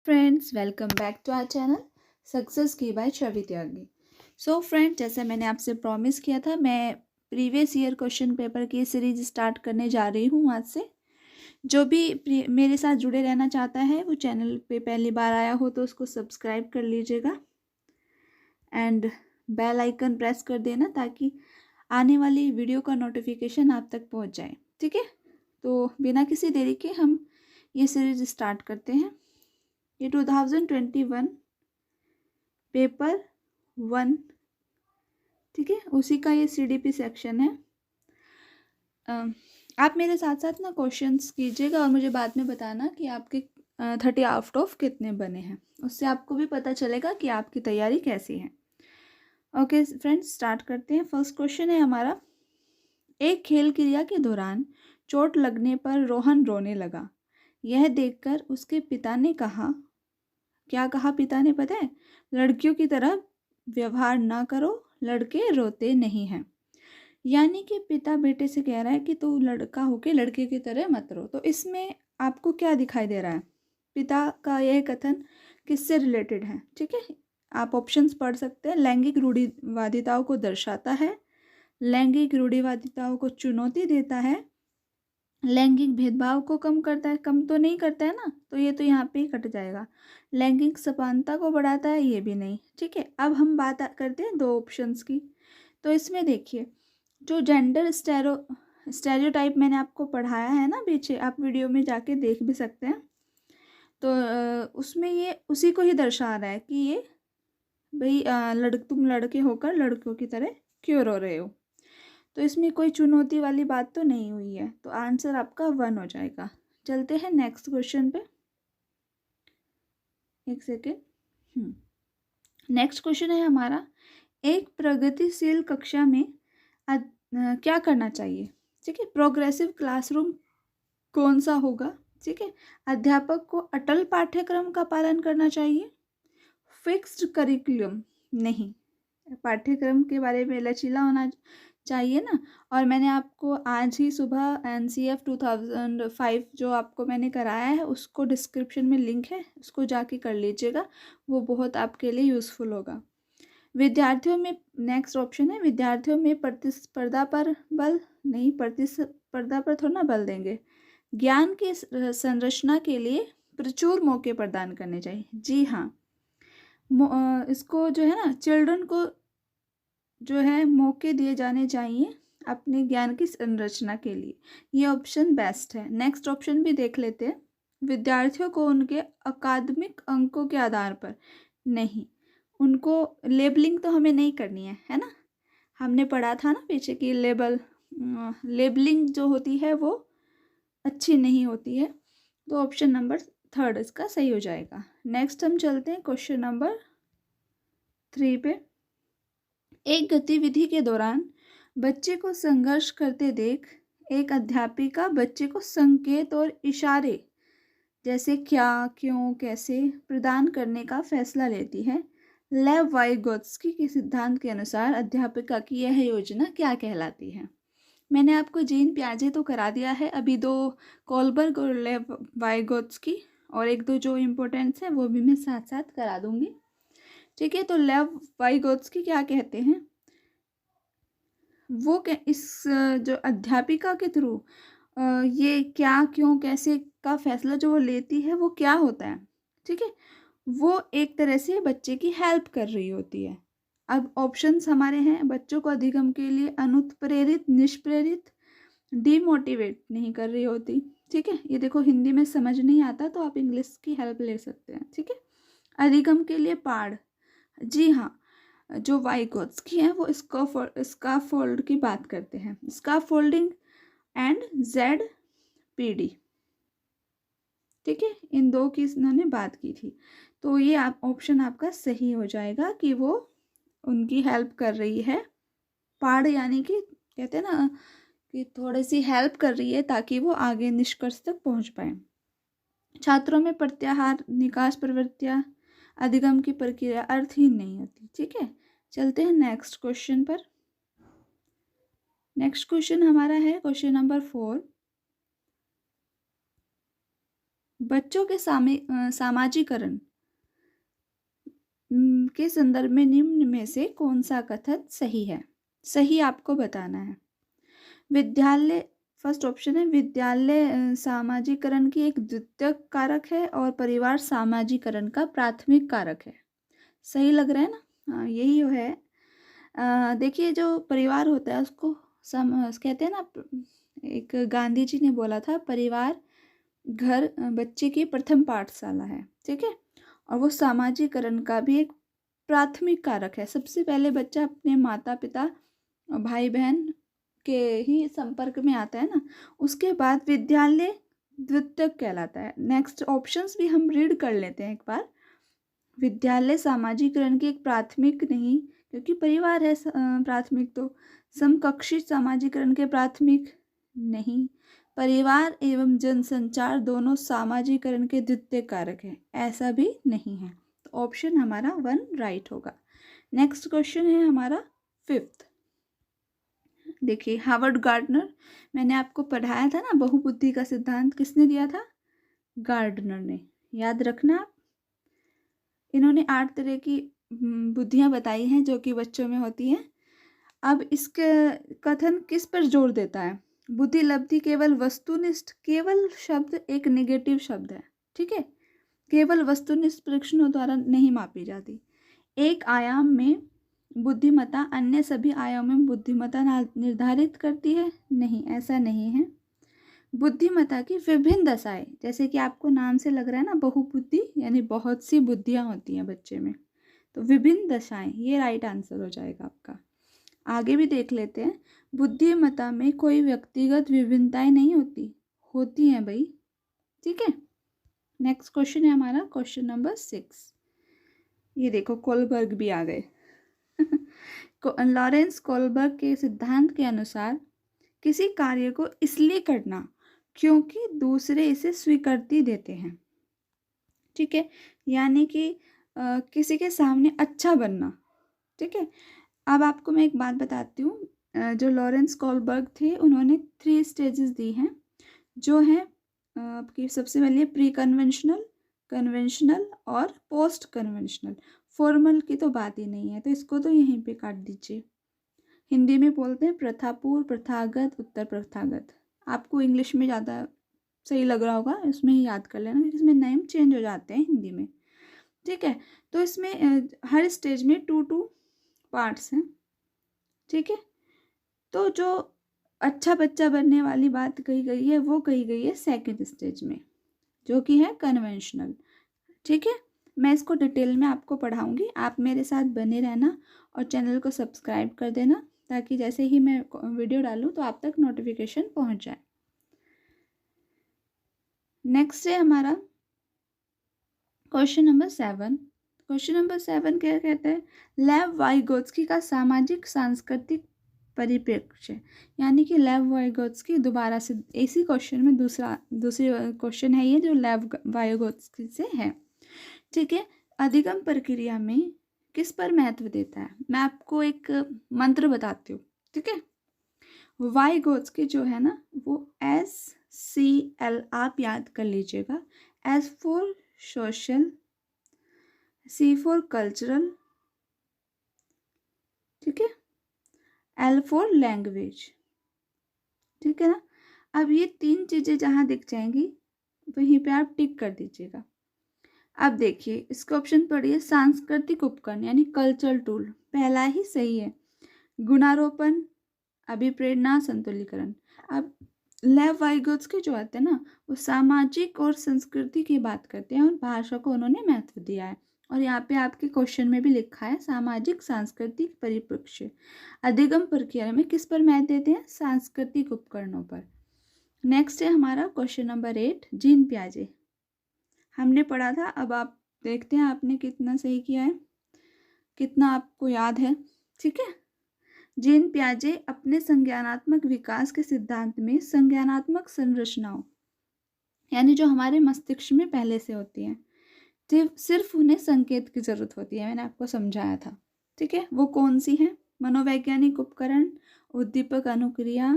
Friends, welcome back to our channel success की by Chhavi Tyagi. So friend, जैसे मैंने आपसे प्रॉमिस किया था, मैं प्रीवियस ईयर क्वेश्चन पेपर की सीरीज स्टार्ट करने जा रही हूँ आज से। जो भी मेरे साथ जुड़े रहना चाहता है वो चैनल पे पहली बार आया हो तो उसको सब्सक्राइब कर लीजिएगा एंड बेल आइकन प्रेस कर देना ताकि आने वाली वीडियो का नोटिफिकेशन आप तक पहुँच जाए। ठीक है, तो बिना किसी देरी के हम ये सीरीज स्टार्ट करते हैं। ये 2021 पेपर 1, ठीक है, उसी का ये CDP सेक्शन है। आप मेरे साथ साथ ना क्वेश्चंस कीजिएगा और मुझे बाद में बताना कि आपके 30 आउट ऑफ कितने बने हैं। उससे आपको भी पता चलेगा कि आपकी तैयारी कैसी है। ओके फ्रेंड्स, स्टार्ट करते हैं। फर्स्ट क्वेश्चन है हमारा, एक खेल क्रिया के दौरान चोट लगने पर रोहन रोने लगा। यह देखकर उसके पिता ने कहा, क्या कहा पिता ने पता है? लड़कियों की तरह व्यवहार ना करो, लड़के रोते नहीं हैं। यानी कि पिता बेटे से कह रहा है कि तू लड़का होके लड़के की तरह मत रो। तो इसमें आपको क्या दिखाई दे रहा है? पिता का यह कथन किससे रिलेटेड है? ठीक है, आप ऑप्शंस पढ़ सकते हैं। लैंगिक रूढ़िवादिताओं को दर्शाता है, लैंगिक रूढ़िवादिताओं को चुनौती देता है, लैंगिक भेदभाव को कम करता है। कम तो नहीं करता है ना, तो ये तो यहाँ पे ही कट जाएगा। लैंगिक समानता को बढ़ाता है, ये भी नहीं। ठीक है, अब हम बात करते हैं दो ऑप्शंस की। तो इसमें देखिए, जो जेंडर स्टेरियोटाइप मैंने आपको पढ़ाया है ना पीछे, आप वीडियो में जाके देख भी सकते हैं। तो उसमें ये उसी को ही दर्शा रहा है कि ये भाई तुम लड़के होकर लड़कियों की तरह क्यों रो रहे हो। तो इसमें कोई चुनौती वाली बात तो नहीं हुई है, तो आंसर आपका 1 हो जाएगा। चलते हैं नेक्स्ट क्वेश्चन पे। एक सेकेंड। नेक्स्ट क्वेश्चन है हमारा, एक प्रगतिशील कक्षा में क्या करना चाहिए? ठीक है, प्रोग्रेसिव क्लासरूम कौन सा होगा? ठीक है, अध्यापक को अटल पाठ्यक्रम का पालन करना चाहिए, फिक्स्ड करिकुलम नहीं, पाठ्यक्रम के बारे में लचीला होना चाहिए ना। और मैंने आपको आज ही सुबह NCF 2005 जो आपको मैंने कराया है उसको डिस्क्रिप्शन में लिंक है, उसको जाके कर लीजिएगा, वो बहुत आपके लिए यूज़फुल होगा। विद्यार्थियों में, नेक्स्ट ऑप्शन है, विद्यार्थियों में प्रतिस्पर्धा पर बल नहीं, प्रतिस्पर्धा पर थोड़ा ना बल देंगे। ज्ञान की संरचना के लिए प्रचुर मौके प्रदान करने चाहिए। जी हाँ, इसको जो है ना, चिल्ड्रन को जो है मौके दिए जाने चाहिए अपने ज्ञान की संरचना के लिए। ये ऑप्शन बेस्ट है। नेक्स्ट ऑप्शन भी देख लेते हैं, विद्यार्थियों को उनके अकादमिक अंकों के आधार पर नहीं, उनको लेबलिंग तो हमें नहीं करनी है ना। हमने पढ़ा था ना पीछे की लेबलिंग जो होती है वो अच्छी नहीं होती है। तो ऑप्शन नंबर 3 इसका सही हो जाएगा। नेक्स्ट हम चलते हैं क्वेश्चन नंबर 3 पे। एक गतिविधि के दौरान बच्चे को संघर्ष करते देख एक अध्यापिका बच्चे को संकेत और इशारे जैसे क्या, क्यों, कैसे प्रदान करने का फैसला लेती है। लेव वाइगोत्स्की के सिद्धांत के अनुसार अध्यापिका की यह योजना क्या कहलाती है? मैंने आपको जीन पियाजे तो करा दिया है, अभी 2 कोलबर्ग और लेव वाइगोत्स्की और 1-2 जो इम्पोर्टेंट्स हैं वो भी मैं साथ साथ करा दूंगी। ठीक है, तो लेव वाइगोत्स्की क्या कहते हैं? वो इस जो अध्यापिका के थ्रू ये क्या, क्यों, कैसे का फैसला जो वो लेती है वो क्या होता है? ठीक है, वो एक तरह से बच्चे की हेल्प कर रही होती है। अब ऑप्शंस हमारे हैं, बच्चों को अधिगम के लिए अनुत्प्रेरित, निष्प्रेरित, डीमोटिवेट नहीं कर रही होती। ठीक है, ये देखो हिंदी में समझ नहीं आता तो आप इंग्लिश की हेल्प ले सकते हैं। ठीक है, अधिगम के लिए पाढ़, जी हाँ, जो वाइगोत्स्की है वो स्काफोल्ड की बात करते हैं, स्काफोल्डिंग एंड ZPD। ठीक है, इन 2 की इन्होंने बात की थी। तो ये ऑप्शन आपका सही हो जाएगा कि वो उनकी हेल्प कर रही है। पाढ़ यानी कि कहते हैं ना कि थोड़ी सी हेल्प कर रही है ताकि वो आगे निष्कर्ष तक पहुंच पाए। छात्रों में प्रत्याहार, निकास प्रवृत्तियां, अधिगम की प्रक्रिया अर्थहीन नहीं होती। ठीक है, चलते हैं नेक्स्ट क्वेश्चन पर। नेक्स्ट क्वेश्चन हमारा है क्वेश्चन नंबर 4। बच्चों के सामाजिकरण के संदर्भ में निम्न में से कौन सा कथन सही है? सही आपको बताना है। विद्यालय, फर्स्ट ऑप्शन है विद्यालय सामाजिकरण की एक द्वितीयक कारक है और परिवार सामाजिकरण का प्राथमिक कारक है। सही लग रहा है ना? हाँ, यही है। देखिए, जो परिवार होता है उसको कहते हैं ना, एक गांधी जी ने बोला था, परिवार घर बच्चे की प्रथम पाठशाला है। ठीक है, और वो सामाजिकरण का भी एक प्राथमिक कारक है। सबसे पहले बच्चा अपने माता पिता और भाई बहन के ही संपर्क में आता है ना, उसके बाद विद्यालय द्वितीयक कहलाता है। नेक्स्ट ऑप्शंस भी हम रीड कर लेते हैं एक बार। विद्यालय सामाजिकरण की एक प्राथमिक नहीं, क्योंकि परिवार है प्राथमिक, तो समकक्षी सामाजिकरण के प्राथमिक नहीं। परिवार एवं जनसंचार दोनों सामाजिकरण के द्वितीय कारक हैं, ऐसा भी नहीं है। तो ऑप्शन हमारा 1 राइट होगा। नेक्स्ट क्वेश्चन है हमारा 5th। देखिए, हार्वर्ड गार्डनर, मैंने आपको पढ़ाया था ना, बहुबुद्धि का सिद्धांत किसने दिया था? गार्डनर ने। याद रखना आप। इन्होंने 8 तरह की बुद्धियां बताई हैं जो कि बच्चों में होती हैं। अब इसके कथन किस पर जोर देता है? बुद्धि लब्धि केवल वस्तुनिष्ठ, केवल शब्द एक नेगेटिव शब्द है। ठीक है, केवल वस्तुनिष्ठ परीक्षणों द्वारा नहीं मापी जाती। एक आयाम में बुद्धिमत्ता अन्य सभी आयामों में बुद्धिमत्ता निर्धारित करती है? नहीं, ऐसा नहीं है। बुद्धिमत्ता की विभिन्न दशाएं, जैसे कि आपको नाम से लग रहा है ना, बहुबुद्धि यानी बहुत सी बुद्धियां होती हैं बच्चे में, तो विभिन्न दशाएं, ये राइट आंसर हो जाएगा आपका। आगे भी देख लेते हैं। बुद्धिमत्ता में कोई व्यक्तिगत विभिन्नताएं नहीं होती, होती हैं भाई। ठीक है, नेक्स्ट क्वेश्चन है हमारा क्वेश्चन नंबर 6। ये देखो, कोलबर्ग भी आ गए। लॉरेंस कोलबर्ग के सिद्धांत के अनुसार किसी कार्य को इसलिए करना क्योंकि दूसरे इसे स्वीकृति देते हैं। ठीक है, यानी कि किसी के सामने अच्छा बनना। ठीक है, अब आपको मैं एक बात बताती हूँ। जो लॉरेंस कोलबर्ग थे, उन्होंने 3 स्टेजेस दी हैं, जो है आपकी सबसे पहले प्री कन्वेंशनल, कन्वेंशनल और पोस्ट कन्वेंशनल। फॉर्मल की तो बात ही नहीं है, तो इसको तो यहीं पे काट दीजिए। हिंदी में बोलते हैं प्रथापूर्व, प्रथागत, उत्तर प्रथागत। आपको इंग्लिश में ज़्यादा सही लग रहा होगा, इसमें ही याद कर लेना, इसमें नेम चेंज हो जाते हैं हिंदी में। ठीक है, तो इसमें हर स्टेज में 2 पार्ट्स हैं। ठीक है, तो जो अच्छा बच्चा बनने वाली बात कही गई है वो कही गई है सेकंड स्टेज में, जो कि है कन्वेंशनल। ठीक है, मैं इसको डिटेल में आपको पढ़ाऊंगी, आप मेरे साथ बने रहना और चैनल को सब्सक्राइब कर देना, ताकि जैसे ही मैं वीडियो डालूं तो आप तक नोटिफिकेशन पहुंच जाए। नेक्स्ट है हमारा क्वेश्चन नंबर 7। क्वेश्चन नंबर 7 क्या कहता है? लेव वाइगोत्स्की का सामाजिक सांस्कृतिक परिप्रेक्ष्य, यानी कि लेव वाइगोत्स्की, दोबारा से इसी क्वेश्चन में दूसरी क्वेश्चन है ये, जो लेव वाइगोत्स्की से है। ठीक है, अधिगम प्रक्रिया में किस पर महत्व देता है? मैं आपको एक मंत्र बताती हूँ। ठीक है, वाइगोत्स्की जो है ना, वो SCL आप याद कर लीजिएगा। S for social, C for cultural, ठीक है, L फॉर लैंग्वेज। ठीक है ना, अब ये 3 चीज़ें जहाँ दिख जाएंगी वहीं पे आप टिक कर दीजिएगा। अब देखिए, इसका ऑप्शन पढ़िए, सांस्कृतिक उपकरण यानी कल्चरल टूल, पहला ही सही है। गुणारोपण, अभिप्रेरणा, संतुलीकरण। अब लेव वाइगोत्स्की जो आते हैं ना, वो सामाजिक और संस्कृति की बात करते हैं और भाषा को उन्होंने महत्व दिया है। और यहाँ पे आपके क्वेश्चन में भी लिखा है सामाजिक सांस्कृतिक परिप्रेक्ष्य। अधिगम प्रक्रिया में किस पर महत्व देते हैं? सांस्कृतिक उपकरणों पर। नेक्स्ट है हमारा क्वेश्चन नंबर 8, जीन पियाजे। हमने पढ़ा था, अब आप देखते हैं आपने कितना सही किया है, कितना आपको याद है। ठीक है, जीन पियाजे अपने संज्ञानात्मक विकास के सिद्धांत में संज्ञानात्मक संरचनाओं, यानी जो हमारे मस्तिष्क में पहले से होती हैं, सिर्फ उन्हें संकेत की जरूरत होती है, मैंने आपको समझाया था। ठीक है, वो कौन सी है? मनोवैज्ञानिक उपकरण, उद्दीपक अनुक्रिया,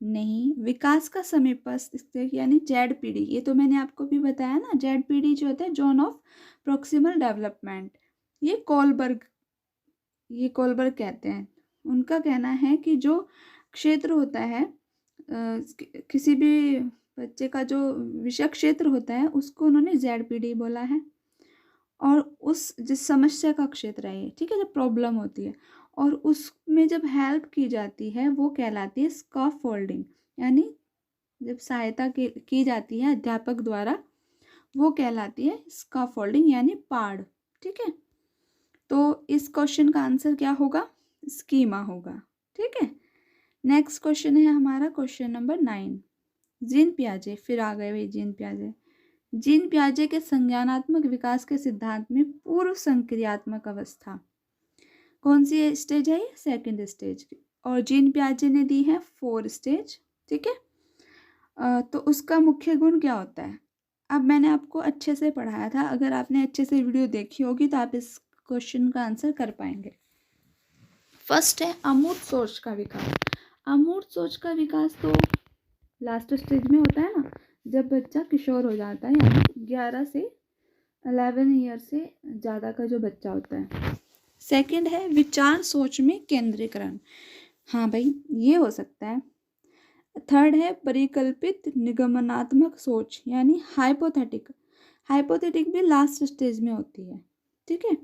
नहीं। विकास का समीपस्थ स्टेज यानी जेडपीडी, ये तो मैंने आपको भी बताया ना। जेडपीडी जो होता है जोन ऑफ प्रोक्सिमल डेवलपमेंट, ये कोलबर्ग कहते हैं। उनका कहना है कि जो क्षेत्र होता है किसी भी बच्चे का जो विषय क्षेत्र होता है उसको उन्होंने जेडपीडी बोला है। और उस जिस समस्या का क्षेत्र है ये, ठीक है, जब प्रॉब्लम होती है और उसमें जब हेल्प की जाती है वो कहलाती है स्कैफोल्डिंग, यानी जब सहायता की जाती है अध्यापक द्वारा वो कहलाती है स्कैफोल्डिंग यानी पाड़। ठीक है, तो इस क्वेश्चन का आंसर क्या होगा? स्कीमा होगा। ठीक है, नेक्स्ट क्वेश्चन है हमारा क्वेश्चन नंबर 9। जीन पियाजे, फिर आ गए भाई जीन पियाजे। जीन पियाजे के संज्ञानात्मक विकास के सिद्धांत में पूर्व संक्रियात्मक अवस्था कौन सी स्टेज है? ये सेकंड स्टेज की, और जीन पियाजे ने दी है 4 स्टेज। ठीक है, तो उसका मुख्य गुण क्या होता है? अब मैंने आपको अच्छे से पढ़ाया था, अगर आपने अच्छे से वीडियो देखी होगी तो आप इस क्वेश्चन का आंसर कर पाएंगे। फर्स्ट है अमूर्त सोच का विकास। अमूर्त सोच का विकास तो लास्ट स्टेज में होता है ना, जब बच्चा किशोर हो जाता है, यानी 11 से 11 ईयर से ज़्यादा का जो बच्चा होता है। सेकंड है विचार सोच में केंद्रीकरण, हाँ भाई ये हो सकता है। थर्ड है परिकल्पित निगमनात्मक सोच यानी हाइपोथेटिक भी लास्ट स्टेज में होती है। ठीक है,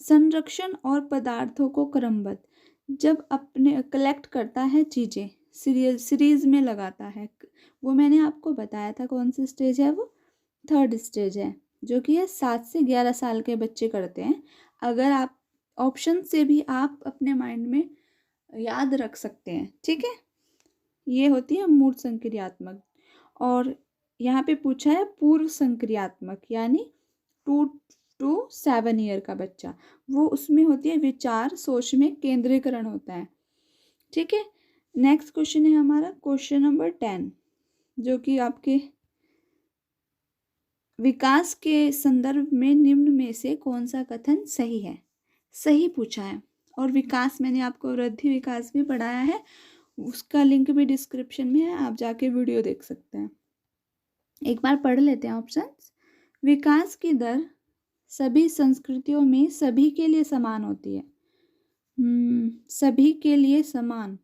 संरक्षण और पदार्थों को क्रमबद्ध, जब अपने कलेक्ट करता है चीज़ें सीरीज में लगाता है, वो मैंने आपको बताया था कौन सी स्टेज है, वो थर्ड स्टेज है, जो कि है 7 से 11 साल के बच्चे करते हैं। अगर आप ऑप्शन से भी आप अपने माइंड में याद रख सकते हैं। ठीक है, ये होती है मूर्त संक्रियात्मक। और यहाँ पे पूछा है पूर्व संक्रियात्मक यानी 2 to 7 ईयर का बच्चा, वो उसमें होती है विचार सोच में केंद्रीकरण होता है। ठीक है, नेक्स्ट क्वेश्चन है हमारा क्वेश्चन नंबर 10, जो कि आपके विकास के संदर्भ में निम्न में से कौन सा कथन सही है? सही पूछा है। और विकास मैंने आपको वृद्धि विकास भी पढ़ाया है, उसका लिंक भी डिस्क्रिप्शन में है, आप जाके वीडियो देख सकते हैं। एक बार पढ़ लेते हैं ऑप्शंस। विकास की दर सभी संस्कृतियों में सभी के लिए समान होती है। सभी के लिए समान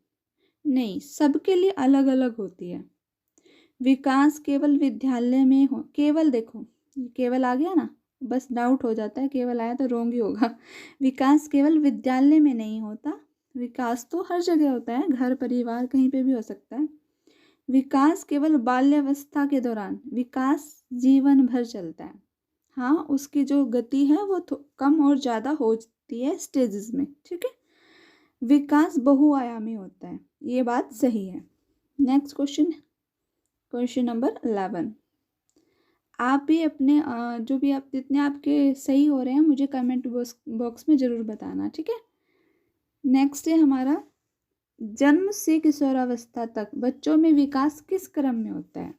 नहीं, सबके लिए अलग अलग होती है। विकास केवल विद्यालय में हो, केवल देखो केवल आ गया ना, बस डाउट हो जाता है, केवल आया तो रोंग ही होगा। विकास केवल विद्यालय में नहीं होता, विकास तो हर जगह होता है, घर परिवार कहीं पे भी हो सकता है। विकास केवल बाल्यावस्था के दौरान, विकास जीवन भर चलता है। हाँ, उसकी जो गति है वो कम और ज़्यादा होती है स्टेजेस में। ठीक है, विकास बहुआयामी होता है, ये बात सही है। Next question number 11। आप भी अपने जो भी आप जितने आपके सही हो रहे हैं मुझे कमेंट बॉक्स में ज़रूर बताना। ठीक है, नेक्स्ट है हमारा जन्म से किशोरावस्था तक बच्चों में विकास किस क्रम में होता है?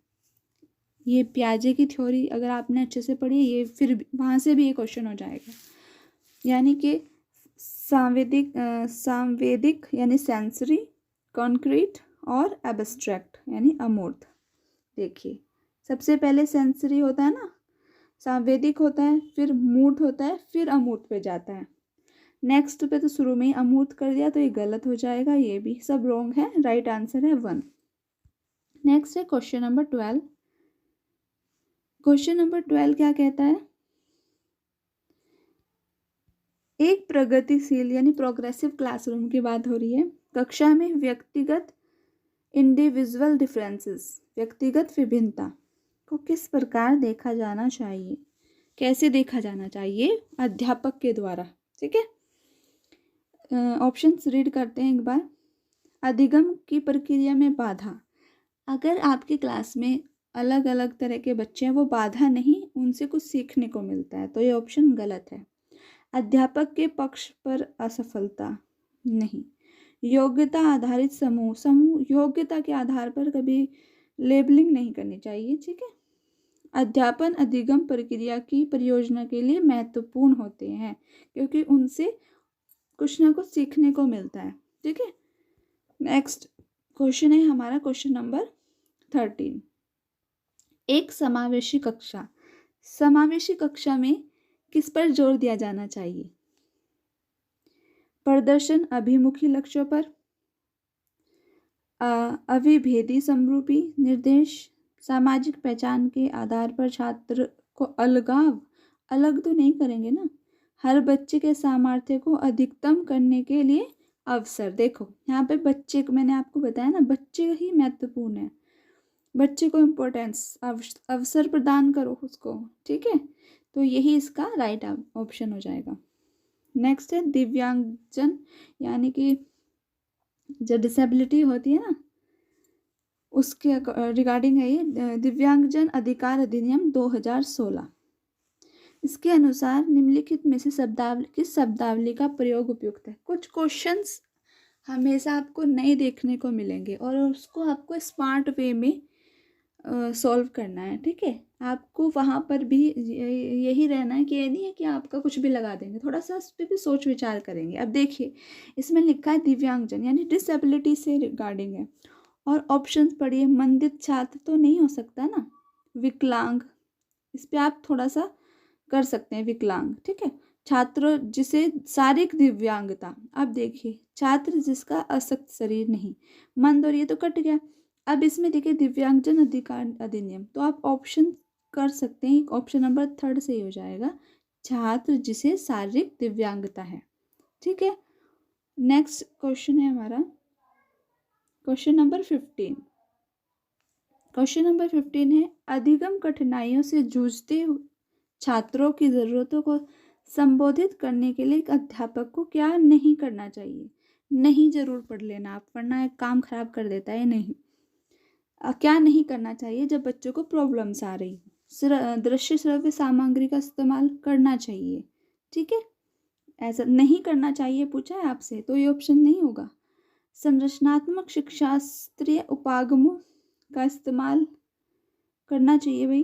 ये पियाजे की थ्योरी अगर आपने अच्छे से पढ़ी, ये फिर वहाँ से भी ये क्वेश्चन हो जाएगा। यानी कि सांवेदिक यानी सेंसरी, कॉन्क्रीट और एब्स्ट्रैक्ट यानी अमूर्त। देखिए, सबसे पहले सेंसरी होता है ना, सांवेदिक होता है, फिर मूर्त होता है, फिर अमूर्त पे जाता है। नेक्स्ट पे तो शुरू में ही अमूर्त कर दिया तो ये गलत हो जाएगा, ये भी सब रॉन्ग है। राइट आंसर है 1। नेक्स्ट है क्वेश्चन नंबर 12। क्वेश्चन नंबर 12 क्या कहता है? एक प्रगतिशील यानी प्रोग्रेसिव क्लासरूम की बात हो रही है। कक्षा में व्यक्तिगत इंडिविजुअल डिफरेंसेस, व्यक्तिगत विभिन्नता को किस प्रकार देखा जाना चाहिए? कैसे देखा जाना चाहिए? अध्यापक के द्वारा। ठीक है, ऑप्शंस रीड करते हैं एक बार। अधिगम की प्रक्रिया में बाधा, अगर आपकी क्लास में अलग अलग तरह के बच्चे हैं, वो बाधा नहीं, उनसे कुछ सीखने को मिलता है, तो ये ऑप्शन गलत है। अध्यापक के पक्ष पर असफलता नहीं। योग्यता आधारित समूह योग्यता के आधार पर कभी लेबलिंग नहीं करनी चाहिए। ठीक है, अध्यापन अधिगम प्रक्रिया की परियोजना के लिए महत्वपूर्ण होते हैं क्योंकि उनसे कुछ ना कुछ सीखने को मिलता है। ठीक है, नेक्स्ट क्वेश्चन है हमारा क्वेश्चन नंबर 13। एक समावेशी कक्षा। समावेशी कक्षा में किस पर जोर दिया जाना चाहिए? प्रदर्शन अभिमुखी लक्ष्यों पर, अविभेदी समरूपी निर्देश, सामाजिक पहचान के आधार पर छात्र को अलग तो नहीं करेंगे ना, हर बच्चे के सामर्थ्य को अधिकतम करने के लिए अवसर। देखो यहाँ पे बच्चे को मैंने आपको बताया ना, बच्चे ही महत्वपूर्ण है, बच्चे को इम्पोर्टेंस, अवसर प्रदान करो उसको, ठीक है। तो यही इसका राइट ऑप्शन हो जाएगा। नेक्स्ट है दिव्यांगजन, यानी कि जो डिसेबिलिटी होती है ना, उसके रिगार्डिंग है ये दिव्यांगजन अधिकार अधिनियम 2016। इसके अनुसार निम्नलिखित में से किस शब्दावली का प्रयोग उपयुक्त है? कुछ क्वेश्चंस हमेशा आपको नए देखने को मिलेंगे और उसको आपको स्मार्ट वे में सॉल्व करना है, ठीक है। आपको वहाँ पर भी यही रहना है कि ये नहीं है कि आपका कुछ भी लगा देंगे, थोड़ा सा उस पर भी सोच विचार करेंगे। अब देखिए इसमें लिखा है दिव्यांगजन यानी डिसेबिलिटी से रिगार्डिंग है, और ऑप्शंस पढ़िए। मंदित छात्र तो नहीं हो सकता ना, विकलांग, इस पर आप थोड़ा सा कर सकते हैं, विकलांग, ठीक है। छात्र जिसे शारीरिक दिव्यांगता, अब देखिए छात्र जिसका अशक्त शरीर नहीं, मंद, और ये तो कट गया। अब इसमें देखिए दिव्यांगजन अधिकार अधिनियम, तो आप ऑप्शन कर सकते हैं, ऑप्शन नंबर 3 से ही हो जाएगा, छात्र जिसे शारीरिक दिव्यांगता है, ठीक है। नेक्स्ट क्वेश्चन है हमारा क्वेश्चन नंबर 15। क्वेश्चन नंबर 15 है अधिगम कठिनाइयों से जूझते छात्रों की ज़रूरतों को संबोधित करने के लिए एक अध्यापक को क्या नहीं करना चाहिए? नहीं जरूर पढ़ लेना आप, वरना एक काम खराब कर देता है। नहीं, क्या नहीं करना चाहिए जब बच्चों को प्रॉब्लम्स आ रही, दृश्य श्रव्य सामग्री का इस्तेमाल करना चाहिए, ठीक है। ऐसा नहीं करना चाहिए पूछा है आपसे तो ये ऑप्शन नहीं होगा। संरचनात्मक शिक्षाशास्त्रीय उपागमों का इस्तेमाल करना चाहिए भाई।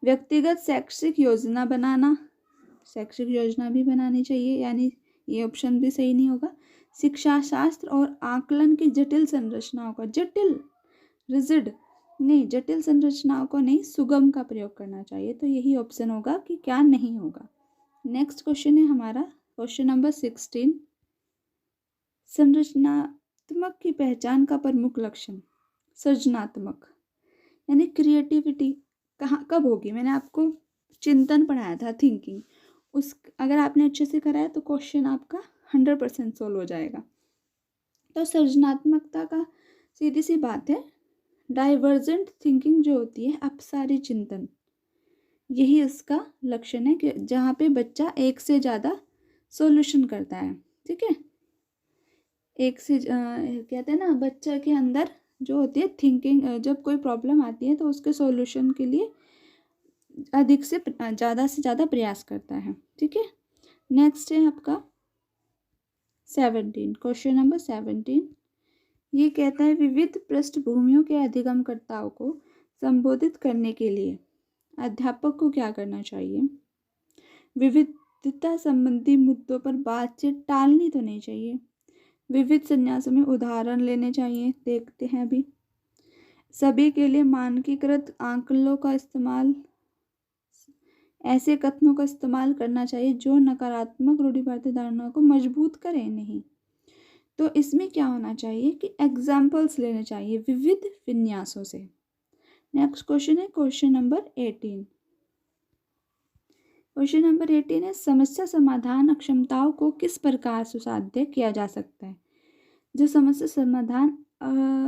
व्यक्तिगत शैक्षिक योजना बनाना, शैक्षिक योजना भी बनानी चाहिए, यानी ये ऑप्शन भी सही नहीं होगा। शिक्षा शास्त्र और आकलन की जटिल संरचनाओं का, जटिल रिजिड नहीं, जटिल संरचनाओं को नहीं, सुगम का प्रयोग करना चाहिए। तो यही ऑप्शन होगा कि क्या नहीं होगा। नेक्स्ट क्वेश्चन है हमारा क्वेश्चन नंबर 16। संरचनात्मक की पहचान का प्रमुख लक्षण, सृजनात्मक यानी क्रिएटिविटी कहाँ कब होगी? मैंने आपको चिंतन पढ़ाया था, थिंकिंग, उस अगर आपने अच्छे से कराया तो क्वेश्चन आपका 100% सोल्व हो जाएगा। तो सृजनात्मकता का सीधी सी बात है, डाइवर्जेंट थिंकिंग जो होती है, अपसारी चिंतन, यही इसका लक्षण है कि जहाँ पे बच्चा एक से ज़्यादा सॉल्यूशन करता है, ठीक है। एक से कहते हैं ना, बच्चा के अंदर जो होती है थिंकिंग, जब कोई प्रॉब्लम आती है तो उसके सॉल्यूशन के लिए अधिक से ज़्यादा प्रयास करता है, ठीक है। नेक्स्ट है आपका 17, क्वेश्चन नंबर 17। ये कहता है विविध पृष्ठभूमियों के अधिगमकर्ताओं को संबोधित करने के लिए अध्यापक को क्या करना चाहिए? विविधता संबंधी मुद्दों पर बातचीत टालनी तो नहीं चाहिए। विविध संन्यासों में उदाहरण लेने चाहिए, देखते हैं अभी। सभी के लिए मानकीकृत आंकड़ों का इस्तेमाल, ऐसे कथनों का इस्तेमाल करना चाहिए जो नकारात्मक रूढ़िवादी धारणाओं को मजबूत करें, नहीं। तो इसमें क्या होना चाहिए कि एग्जाम्पल्स लेने चाहिए विविध विन्यासों से। नेक्स्ट क्वेश्चन है क्वेश्चन नंबर 18। क्वेश्चन नंबर 18 है समस्या समाधान अक्षमताओं को किस प्रकार सुसाध्य किया जा सकता है? जो समस्या समाधान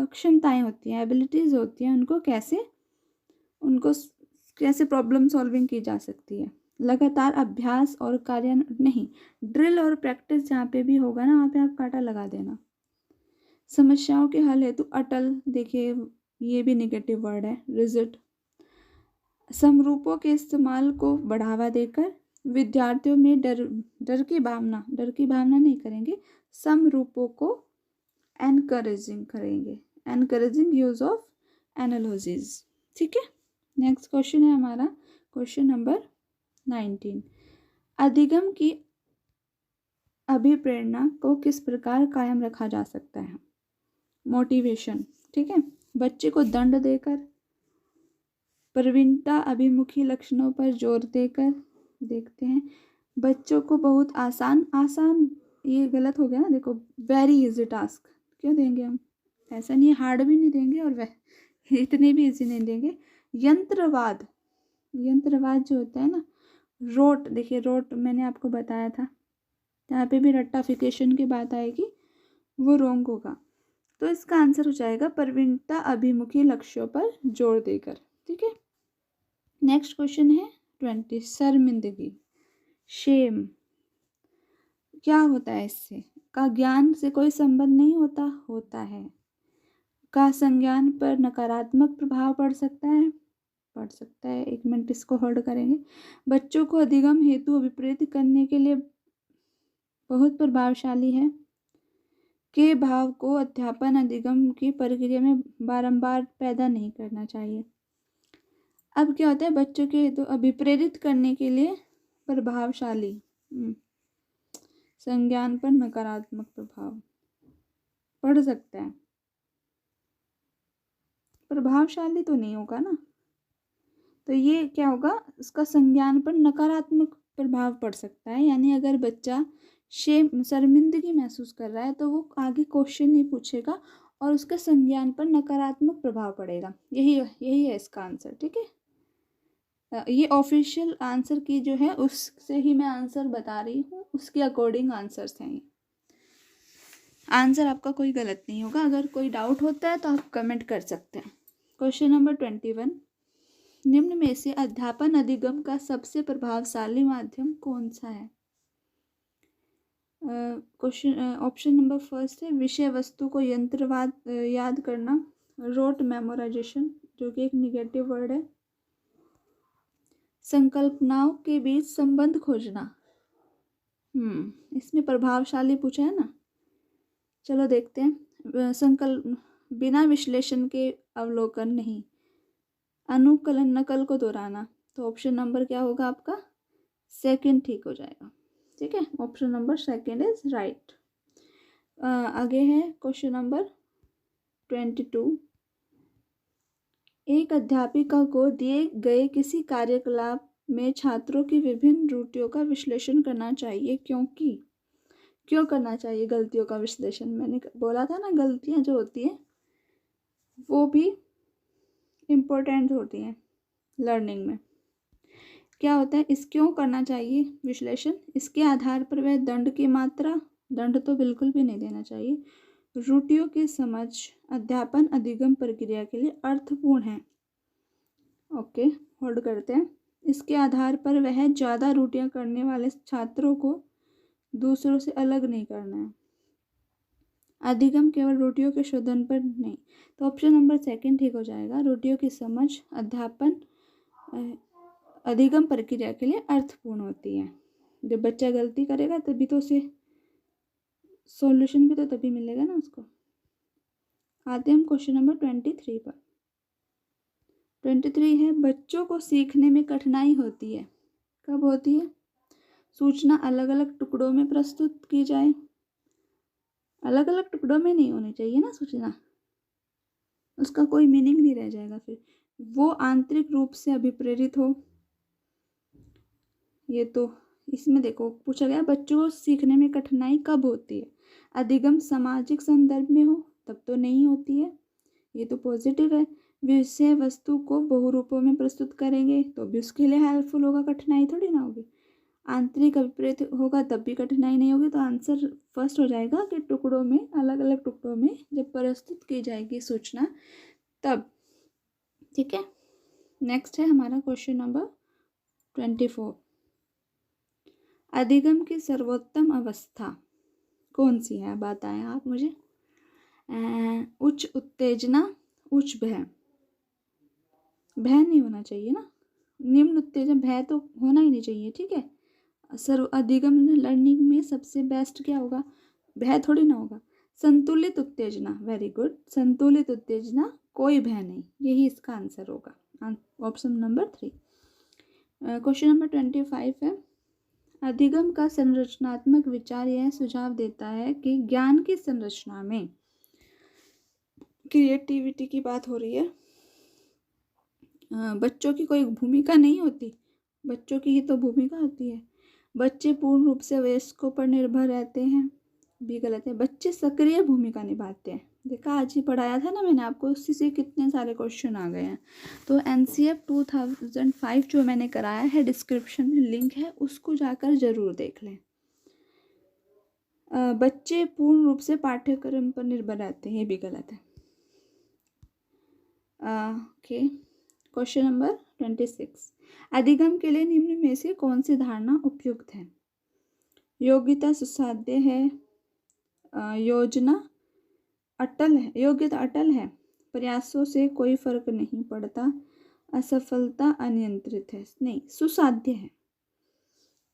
क्षमताएं होती हैं, एबिलिटीज होती हैं, उनको कैसे प्रॉब्लम सॉल्विंग की जा सकती है? लगातार अभ्यास और कार्य नहीं, ड्रिल और प्रैक्टिस जहाँ पे भी होगा ना, वहाँ पे आप कांटा लगा देना। समस्याओं के हल हेतु अटल, देखिए ये भी नेगेटिव वर्ड है, रिजिड। समरूपों के इस्तेमाल को बढ़ावा देकर विद्यार्थियों में डर की भावना नहीं करेंगे, समरूपों को एनकरेजिंग करेंगे, एनकरेजिंग यूज ऑफ एनालॉजीज, ठीक है। नेक्स्ट क्वेश्चन है हमारा क्वेश्चन नंबर 19। अधिगम की अभिप्रेरणा को किस प्रकार कायम रखा जा सकता है? मोटिवेशन, ठीक है। बच्चे को दंड देकर, प्रवीणता अभिमुखी लक्षणों पर जोर देकर। देखते हैं, बच्चों को बहुत आसान, ये गलत हो गया ना, देखो वेरी इजी टास्क क्यों देंगे हम, ऐसा नहीं है, हार्ड भी नहीं देंगे और वह इतने भी इजी नहीं देंगे। यंत्रवाद जो होता है ना, रोट, देखिए रोट मैंने आपको बताया था, यहाँ पे भी रट्टाफिकेशन की बात आएगी, वो रोंग होगा। तो इसका आंसर हो जाएगा प्रवीणता अभिमुखी लक्ष्यों पर जोर देकर, ठीक है। नेक्स्ट क्वेश्चन है 20, शर्मिंदगी, शेम, क्या होता है इससे? का ज्ञान से कोई संबंध नहीं होता है। का संज्ञान पर नकारात्मक प्रभाव पड़ सकता है, एक मिनट इसको होल्ड करेंगे। बच्चों को अधिगम हेतु अभिप्रेरित करने के लिए बहुत प्रभावशाली है। के भाव को अध्यापन अधिगम की प्रक्रिया में बारंबार पैदा नहीं करना चाहिए। अब क्या होता है, बच्चों के हेतु अभिप्रेरित करने के लिए प्रभावशाली, संज्ञान पर नकारात्मक प्रभाव पड़ सकता है, प्रभावशाली तो नहीं होगा ना, तो ये क्या होगा, इसका संज्ञान पर नकारात्मक प्रभाव पड़ सकता है। यानी अगर बच्चा शर्मिंदगी महसूस कर रहा है तो वो आगे क्वेश्चन नहीं पूछेगा और उसके संज्ञान पर नकारात्मक प्रभाव पड़ेगा। यही है इसका आंसर, ठीक है। ये ऑफिशियल आंसर की जो है उससे ही मैं आंसर बता रही हूँ, उसके अकॉर्डिंग आंसर्स हैं ये। आंसर आपका कोई गलत नहीं होगा। अगर कोई डाउट होता है तो आप कमेंट कर सकते हैं। क्वेश्चन नंबर 21, निम्न में से अध्यापन अधिगम का सबसे प्रभावशाली माध्यम कौन सा है? क्वेश्चन ऑप्शन नंबर फर्स्ट है विषय वस्तु को यंत्रवाद याद करना, रोट मेमोराइजेशन जो कि एक निगेटिव वर्ड है, संकल्पनाओं के बीच संबंध खोजना। इसमें प्रभावशाली पूछा है ना, चलो देखते हैं। संकल्प बिना विश्लेषण के अवलोकन नहीं, अनुकलन नकल को दोहराना, तो ऑप्शन नंबर क्या होगा आपका? सेकंड ठीक हो जाएगा, ठीक है। Option number second is right. आगे है क्वेश्चन नंबर 22, एक अध्यापिका को दिए गए किसी कार्यकलाप में छात्रों की विभिन्न त्रुटियों का विश्लेषण करना चाहिए, क्यों करना चाहिए गलतियों का विश्लेषण? मैंने बोला था ना, गलतियां जो होती हैं वो भी इम्पोर्टेंट होती हैं लर्निंग में। क्या होता है, इस क्यों करना चाहिए विश्लेषण? इसके आधार पर वह दंड की मात्रा, दंड तो बिल्कुल भी नहीं देना चाहिए, त्रुटियों की समझ अध्यापन अधिगम प्रक्रिया के लिए अर्थपूर्ण है। ओके, होल्ड करते हैं। इसके आधार पर वह ज़्यादा त्रुटियां करने वाले छात्रों को दूसरों से अलग नहीं करना है। अधिगम केवल त्रुटियों के शोधन पर नहीं, तो ऑप्शन नंबर सेकंड ठीक हो जाएगा। त्रुटियों की समझ अध्यापन अधिगम प्रक्रिया के लिए अर्थपूर्ण होती है। जब बच्चा गलती करेगा तभी तो उसे सॉल्यूशन भी तो तभी मिलेगा ना उसको। आते हैं हम क्वेश्चन नंबर 23 पर। 23 है बच्चों को सीखने में कठिनाई होती है, कब होती है? सूचना अलग अलग टुकड़ों में प्रस्तुत की जाए, अलग अलग टुकड़ों में नहीं होनी चाहिए ना सूचना, उसका कोई मीनिंग नहीं रह जाएगा। फिर वो आंतरिक रूप से अभिप्रेरित हो, ये तो इसमें देखो पूछा गया बच्चों को सीखने में कठिनाई कब होती है? अधिगम सामाजिक संदर्भ में हो तब तो नहीं होती है, ये तो पॉजिटिव है। विषय वस्तु को बहुरूपों में प्रस्तुत करेंगे तो भी उसके लिए हेल्पफुल होगा, कठिनाई थोड़ी ना होगी। आंतरिक अभिप्रेत होगा तब भी कठिनाई नहीं होगी, तो आंसर फर्स्ट हो जाएगा कि टुकड़ों में, अलग अलग टुकड़ों में जब प्रस्तुत की जाएगी सूचना तब, ठीक है। नेक्स्ट है हमारा क्वेश्चन नंबर 24, अधिगम की सर्वोत्तम अवस्था कौन सी है बताएं आप मुझे? उच्च उत्तेजना, उच्च भय नहीं होना चाहिए ना, निम्न उत्तेजना, भय तो होना ही नहीं चाहिए, ठीक है। सर्व अधिगम लर्निंग में सबसे बेस्ट क्या होगा? भय थोड़ी ना होगा। संतुलित उत्तेजना, वेरी गुड, संतुलित उत्तेजना, कोई भय नहीं, यही इसका आंसर होगा, ऑप्शन नंबर 3। क्वेश्चन नंबर 25 है अधिगम का संरचनात्मक विचार यह सुझाव देता है कि ज्ञान की संरचना में क्रिएटिविटी की बात हो रही है। बच्चों की कोई भूमिका नहीं होती, बच्चों की ही तो भूमिका होती है। बच्चे पूर्ण रूप से वयस्कों पर निर्भर रहते हैं, भी गलत है। बच्चे सक्रिय भूमिका निभाते हैं। देखा, आज ही पढ़ाया था ना मैंने आपको, उसी से कितने सारे क्वेश्चन आ गए हैं। तो NCF 2005 जो मैंने कराया है, डिस्क्रिप्शन में लिंक है, उसको जाकर ज़रूर देख लें। बच्चे पूर्ण रूप से पाठ्यक्रम पर निर्भर रहते हैं, ये भी गलत है। Okay, question number 26। अधिगम के लिए निम्न में से कौन सी धारणा उपयुक्त है? योग्यता सुसाध्य है, योजना अटल है, योग्यता अटल है, प्रयासों से कोई फर्क नहीं पड़ता, असफलता अनियंत्रित है, नहीं सुसाध्य है,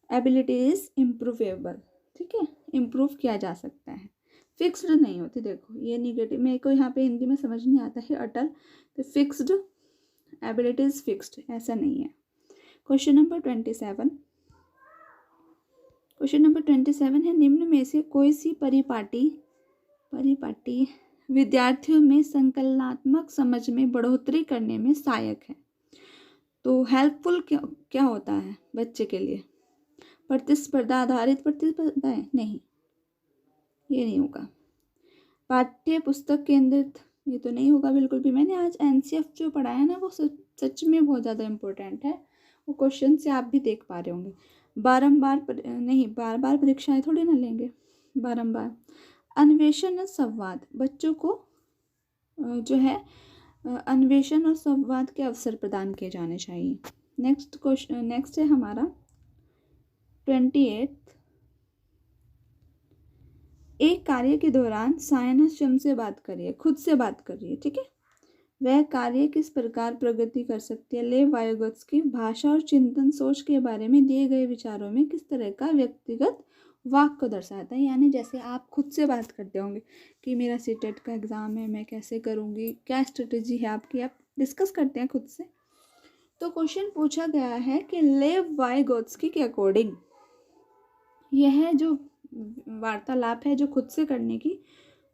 एबिलिटी इज इम्प्रूवेबल, ठीक है, इम्प्रूव किया जा सकता है, फिक्स्ड नहीं होती। देखो ये निगेटिव, मेरे को यहाँ पे हिंदी में समझ नहीं आता है अटल, तो फिक्स्ड, एबिलिटी इज फिक्स्ड, ऐसा नहीं है। Question number 27। क्वेश्चन नंबर 27 है, निम्न में से कोई सी परिपाटी विद्यार्थियों में संकलनात्मक समझ में बढ़ोतरी करने में सहायक है? तो हेल्पफुल क्या होता है बच्चे के लिए? प्रतिस्पर्धा आधारित प्रतिस्पर्धाएं, नहीं, ये नहीं होगा। पाठ्य पुस्तक केंद्रित, ये तो नहीं होगा बिल्कुल भी। मैंने आज NCF जो पढ़ाया ना, वो सच में बहुत ज़्यादा इम्पोर्टेंट है, वो क्वेश्चन से आप भी देख पा रहे होंगे। बार बार परीक्षाएं थोड़ी ना लेंगे बारंबार। अन्वेषण और संवाद, बच्चों को जो है अन्वेषण और संवाद के अवसर प्रदान किए जाने चाहिए। नेक्स्ट है हमारा 28। एक कार्य के दौरान सायना स्वयं से बात करिए, खुद से बात करिए, ठीक है। वह कार्य किस प्रकार प्रगति कर सकती है? लेव वाइगोत्स्की भाषा और चिंतन सोच के बारे में दिए गए विचारों में किस तरह का व्यक्तिगत वाक को दर्शाता है? यानी जैसे आप खुद से बात करते होंगे कि मेरा सीटेट का एग्ज़ाम है, मैं कैसे करूँगी, क्या स्ट्रेटेजी है आपकी, आप डिस्कस करते हैं खुद से। तो क्वेश्चन पूछा गया है कि लेव वाइगोत्स्की के अकॉर्डिंग यह जो वार्तालाप है जो खुद से करने की,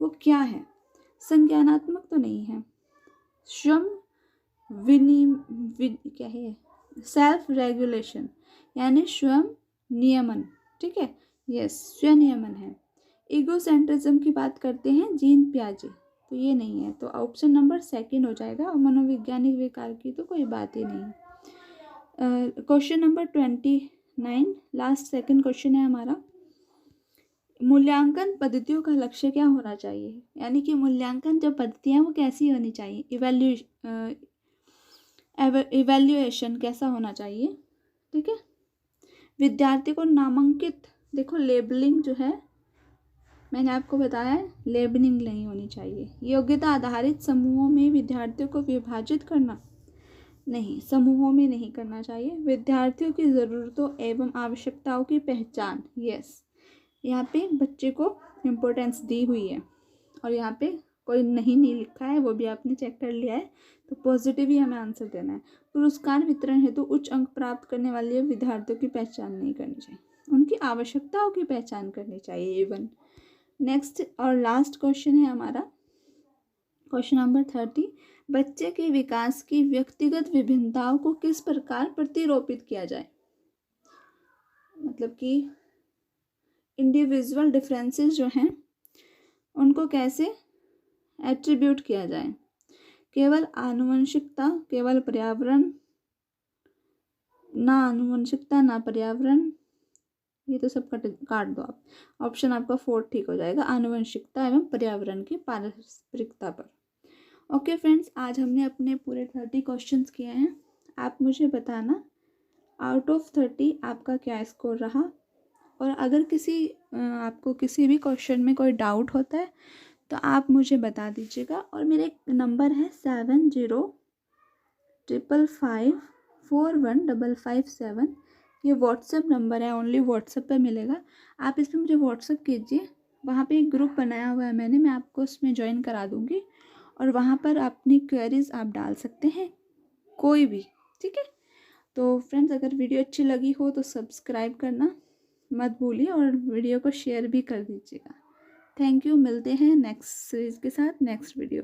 वो क्या है? संज्ञानात्मक तो नहीं है, स्वयं क्या है, सेल्फ रेगुलेशन यानी स्वयं नियमन, ठीक है, यस, स्वनियमन है। ईगोसेंट्रिज्म की बात करते हैं जीन पियाजे, तो ये नहीं है, तो ऑप्शन नंबर 2 हो जाएगा। और मनोवैज्ञानिक विकार की तो कोई बात ही नहीं। Question number 29, last second question है हमारा। मूल्यांकन पद्धतियों का लक्ष्य क्या होना चाहिए? यानी कि मूल्यांकन जो पद्धतियाँ वो कैसी होनी चाहिए? इवैल्यूएशन कैसा होना चाहिए, ठीक है। विद्यार्थी को नामांकित, देखो लेबलिंग जो है मैंने आपको बताया है, लेबलिंग नहीं होनी चाहिए। योग्यता आधारित समूहों में विद्यार्थियों को विभाजित करना, नहीं, समूहों में नहीं करना चाहिए। विद्यार्थियों की ज़रूरतों एवं आवश्यकताओं की पहचान, यस, यहाँ पे बच्चे को इम्पोर्टेंस दी हुई है। और यहाँ पे कोई नहीं लिखा है, वो भी आपने चेक कर लिया है, तो पॉजिटिव ही हमें आंसर देना है। पुरस्कार वितरण हेतु उच्च अंक प्राप्त करने वाले विद्यार्थियों की पहचान नहीं करनी चाहिए, उनकी आवश्यकताओं की पहचान करनी चाहिए इवन। नेक्स्ट और लास्ट क्वेश्चन है हमारा क्वेश्चन नंबर 30। बच्चे के विकास की व्यक्तिगत विभिन्नताओं को किस प्रकार प्रतिरोपित किया जाए? मतलब कि इंडिविजुअल डिफरेंसेस जो हैं उनको कैसे एट्रीब्यूट किया जाए? केवल आनुवंशिकता, केवल पर्यावरण, ना आनुवंशिकता ना पर्यावरण, ये तो सब काट दो आप। ऑप्शन आपका 4 ठीक हो जाएगा, आनुवंशिकता एवं पर्यावरण की पारस्परिकता पर। ओके फ्रेंड्स, आज हमने अपने पूरे 30 क्वेश्चंस किए हैं। आप मुझे बताना आउट ऑफ 30 आपका क्या स्कोर रहा, और अगर आपको किसी भी क्वेश्चन में कोई डाउट होता है तो आप मुझे बता दीजिएगा। और मेरे नंबर है 7055541557, ये व्हाट्सएप नंबर है, ओनली व्हाट्सएप पे मिलेगा। आप इस पर मुझे व्हाट्सएप कीजिए, वहाँ पे एक ग्रुप बनाया हुआ है मैंने, मैं आपको उसमें ज्वाइन करा दूँगी, और वहाँ पर अपनी क्वेरीज आप डाल सकते हैं कोई भी, ठीक है। तो फ्रेंड्स, अगर वीडियो अच्छी लगी हो तो सब्सक्राइब करना मत भूलिए और वीडियो को शेयर भी कर दीजिएगा। थैंक यू, मिलते हैं नेक्स्ट सीरीज़ के साथ नेक्स्ट वीडियो।